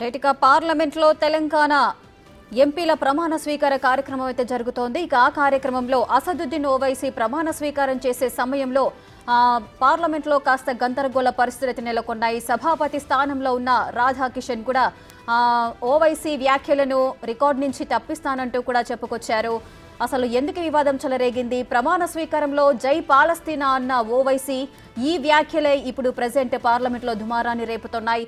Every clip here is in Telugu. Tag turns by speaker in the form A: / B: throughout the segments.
A: రైట్గా పార్లమెంట్లో తెలంగాణ ఎంపీల ప్రమాణ స్వీకార కార్యక్రమం అయితే జరుగుతోంది. ఇక ఆ కార్యక్రమంలో అసదుద్దీన్ ఓవైసీ ప్రమాణ స్వీకారం చేసే సమయంలో పార్లమెంట్లో కాస్త గందరగోళ పరిస్థితి నెలకొన్నాయి. సభాపతి స్థానంలో ఉన్న రాధాకిషన్ కూడా ఓవైసీ వ్యాఖ్యలను రికార్డు నుంచి తప్పిస్తానంటూ కూడా చెప్పుకొచ్చారు. అసలు ఎందుకు వివాదం చెలరేగింది? ప్రమాణ స్వీకారంలో జై పాలస్తీనా అన్న ఓవైసీ ఈ వ్యాఖ్యలే ఇప్పుడు ప్రెజెంట్ పార్లమెంట్లో దుమారాన్ని రేపుతున్నాయి.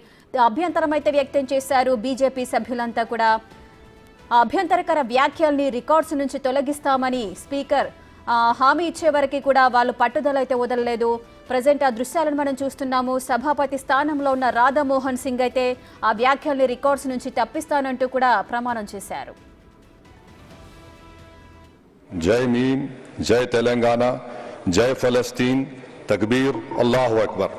A: అభ్యంతరం అయితే వ్యక్తం చేశారు బీజేపీ సభ్యులంతా కూడా. అభ్యంతరకర వ్యాఖ్యల్ని రికార్డ్స్ నుంచి తొలగిస్తామని స్పీకర్ హామీ ఇచ్చే వరకు కూడా వాళ్ళు పట్టుదల అయితే వదలలేదు. ప్రజెంట్ ఆ దృశ్యాలను మనం చూస్తున్నాము. సభాపతి స్థానంలో ఉన్న రాధామోహన్ సింగ్ అయితే ఆ వ్యాఖ్యల్ని రికార్డ్స్ నుంచి తప్పిస్తానంటూ కూడా ప్రమాణం చేశారు.
B: जय मीम, जय तेलंगाना, जय फलस्तीन, तकबीर, अल्लाहु अकबर।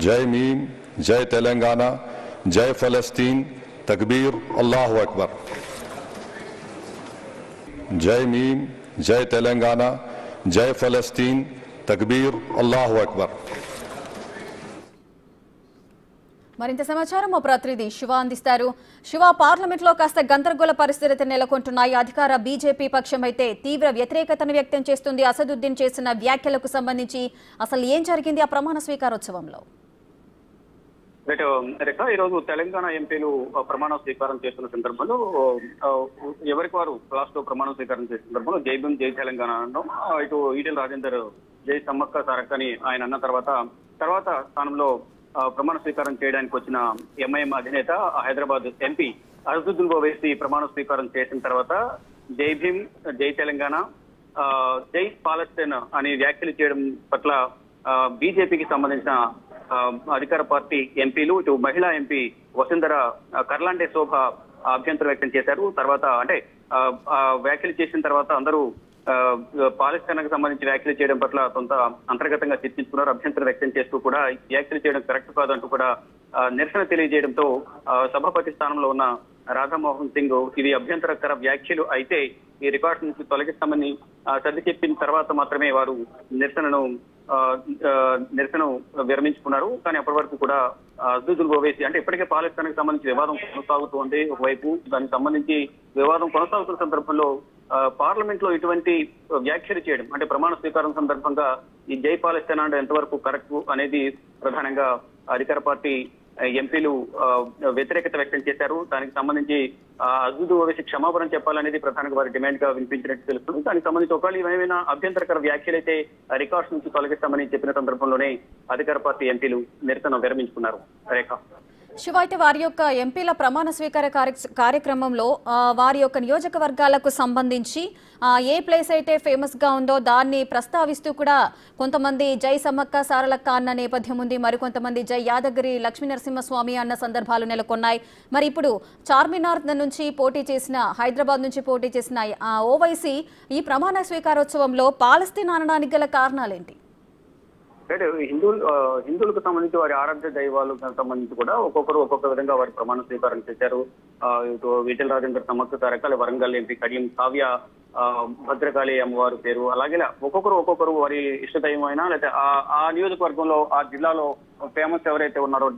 B: जय मीम, जय तेलंगाना, जय फलस्तीन, तकबीर, अल्लाहु अकबर। जय मीम, जय तेलंगाना, जय फलस्तीन, तकबीर, अल्लाहु अकबर।
A: మరింత సమాచారం మా ప్రతినిధి శివ అందిస్తారు. శివ, పార్లమెంట్లో కాస్త గందరగోళ పరిస్థితి నెలకొంటున్నాయి. అధికార బీజేపీ పక్షం అయితే తీవ్ర వ్యతిరేకతను వ్యక్తం చేస్తుంది. అసదుద్దీన్ చేసిన వ్యాఖ్యలకు సంబంధించి అసలు ఏం జరిగింది ఆ ప్రమాణ స్వీకారోత్సవంలో?
C: ఈరోజు తెలంగాణ ఎంపీలు ప్రమాణ స్వీకారం చేస్తున్న సందర్భంలో ఎవరికి వారు క్లాస్ లో ప్రమాణ స్వీకారం చేసిన సందర్భంలో జై భీమ్ జై తెలంగాణ అనడం, ఇటు ఈటెల రాజేందర్ జై సమ్మక్క సారక్క అని ఆయన అన్న తర్వాత స్థానంలో ప్రమాణ స్వీకారం చేయడానికి వచ్చిన ఎంఐఎం అధినేత హైదరాబాద్ ఎంపీ అసదుద్దీన్ ఓవైసీ ప్రమాణ స్వీకారం చేసిన తర్వాత జై భీమ్ జై తెలంగాణ జై పాలస్తీన్ అని వ్యాఖ్యలు చేయడం పట్ల బీజేపీకి సంబంధించిన అధికార పార్టీ ఎంపీలు ఇటు మహిళా ఎంపీ వసుంధర కర్లాండే శోభ అభ్యంతరం వ్యక్తం చేశారు. తర్వాత అంటే వ్యాఖ్యలు చేసిన తర్వాత అందరూ పాలస్తీనాకు సంబంధించి వ్యాఖ్యలు చేయడం పట్ల కొంత అంతర్గతంగా చర్చించుకున్నారు. అభ్యంతరం వ్యక్తం చేస్తూ కూడా వ్యాఖ్యలు చేయడం కరెక్ట్ కాదంటూ కూడా నిరసన తెలియజేయడంతో సభాపతి స్థానంలో ఉన్న రాధామోహన్ సింగ్ ఇది అభ్యంతరకర వ్యాఖ్యలు అయితే ఈ రికార్డు నుంచి తొలగిస్తామని సర్ది చెప్పిన తర్వాత మాత్రమే వారు నిరసనను విరమించుకున్నారు. కానీ అప్పటి వరకు కూడా అసదుద్దీన్ ఓవైసీ అంటే ఇప్పటికే పాలస్తీనాకు సంబంధించి వివాదం కొనసాగుతోంది. ఒకవైపు దానికి సంబంధించి వివాదం కొనసాగుతున్న సందర్భంలో పార్లమెంట్ లో ఇటువంటి వ్యాఖ్యలు చేయడం అంటే ప్రమాణ స్వీకారం సందర్భంగా ఈ జై పాలస్తీనా అంటే ఎంతవరకు కరెక్ట్ అనేది ప్రధానంగా అధికార పార్టీ ఎంపీలు వ్యతిరేకత వ్యక్తం చేశారు. దానికి సంబంధించి అసదుద్దీన్ ఓవైసీ క్షమాపణ చెప్పాలనేది ప్రధానంగా వారి డిమాండ్ గా వినిపించినట్టు తెలుస్తుంది. దానికి సంబంధించి ఒకవేళ ఏమైనా అభ్యంతరకర వ్యాఖ్యలైతే రికార్డ్స్ నుంచి తొలగిస్తామని చెప్పిన సందర్భంలోనే అధికార పార్టీ ఎంపీలు నిరసన విరమించుకున్నారు. రేఖ
A: శివ, అయితే వారి యొక్క ఎంపీల ప్రమాణ స్వీకార కార్యక్రమంలో వారి యొక్క నియోజకవర్గాలకు సంబంధించి ఏ ప్లేస్ అయితే ఫేమస్ గా ఉందో దాన్ని ప్రస్తావిస్తూ కూడా కొంతమంది జై సమ్మక్క సారలక్క అన్న నేపథ్యం ఉంది, మరికొంతమంది జై యాదగిరి లక్ష్మీ నరసింహస్వామి అన్న సందర్భాలు నెలకొన్నాయి. మరి ఇప్పుడు చార్మినార్ నుంచి పోటీ చేసిన హైదరాబాద్ నుంచి పోటీ చేసిన ఓవైసీ ఈ ప్రమాణ స్వీకారోత్సవంలో పాలస్తీనా అనడానికి గల కారణాలేంటి?
C: హిందువులకు సంబంధించి వారి ఆరాధ్య దైవాలకు సంబంధించి కూడా ఒక్కొక్కరు ఒక్కొక్క విధంగా వారి ప్రమాణ స్వీకారం చేశారు. ఇటు ఈటెల రాజేందర్ సమ్మక్క సారక్క, వరంగల్ ఎంపీ కడియం కావ్య భద్రకాళి అమ్మవారి పేరు, అలాగే ఒక్కొక్కరు వారి ఇష్ట దైవం అయినా లేకపోతే ఆ నియోజకవర్గంలో ఆ జిల్లాలో ఫేమస్ ఎవరైతే ఉన్నారో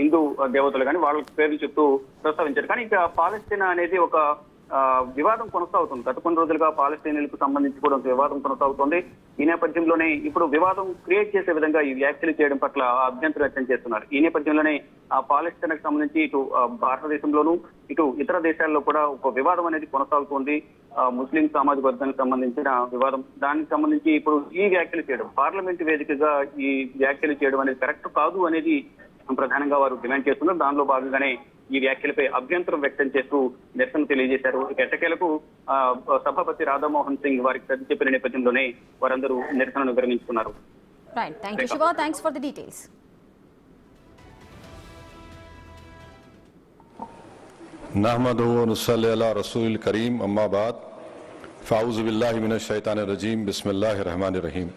C: హిందూ దేవతలు కానీ వాళ్ళ పేర్లు చెప్తూ ప్రస్తావించారు. కానీ ఇక పాలస్తీనా అనేది ఒక వివాదం కొనసాగుతుంది. గత కొన్ని రోజులుగా పాలస్తీనాలకు సంబంధించి కూడా వివాదం కొనసాగుతుంది. ఈ నేపథ్యంలోనే ఇప్పుడు వివాదం క్రియేట్ చేసే విధంగా ఈ వ్యాఖ్యలు చేయడం పట్ల అభ్యంతరం వ్యక్తం చేస్తున్నారు. ఈ నేపథ్యంలోనే ఆ పాలస్తీనాకు సంబంధించి ఇటు భారతదేశంలోనూ ఇటు ఇతర దేశాల్లో కూడా ఒక వివాదం అనేది కొనసాగుతుంది. ముస్లిం సామాజిక వర్గానికి సంబంధించిన వివాదం, దానికి సంబంధించి ఇప్పుడు ఈ వ్యాఖ్యలు చేయడం పార్లమెంటు వేదికగా ఈ వ్యాఖ్యలు చేయడం అనేది కరెక్ట్ కాదు అనేది ప్రధానంగా వారు డిమాండ్ చేస్తున్నారు. దానిలో భాగంగానే ఈ వ్యాఖ్యలపై అభ్యంతరం వ్యక్తం చేస్తూ నిరసన తెలియజేశారు. ఎట్టకేలకు సభాపతి రాధామోహన్ సింగ్ వారికి సర్ది చెప్పిన నేపథ్యంలోనే వారందరూ నిరసనను విరమించుకున్నారు.
B: नहमदुहु व नुसल्ली अला रसूलिल करीम, अम्मा बाद, फ़ाऊज़ु बिल्लाहि मिनश शैतानिर रजीम, बिस्मिल्लाहिर रहमानिर रहीम।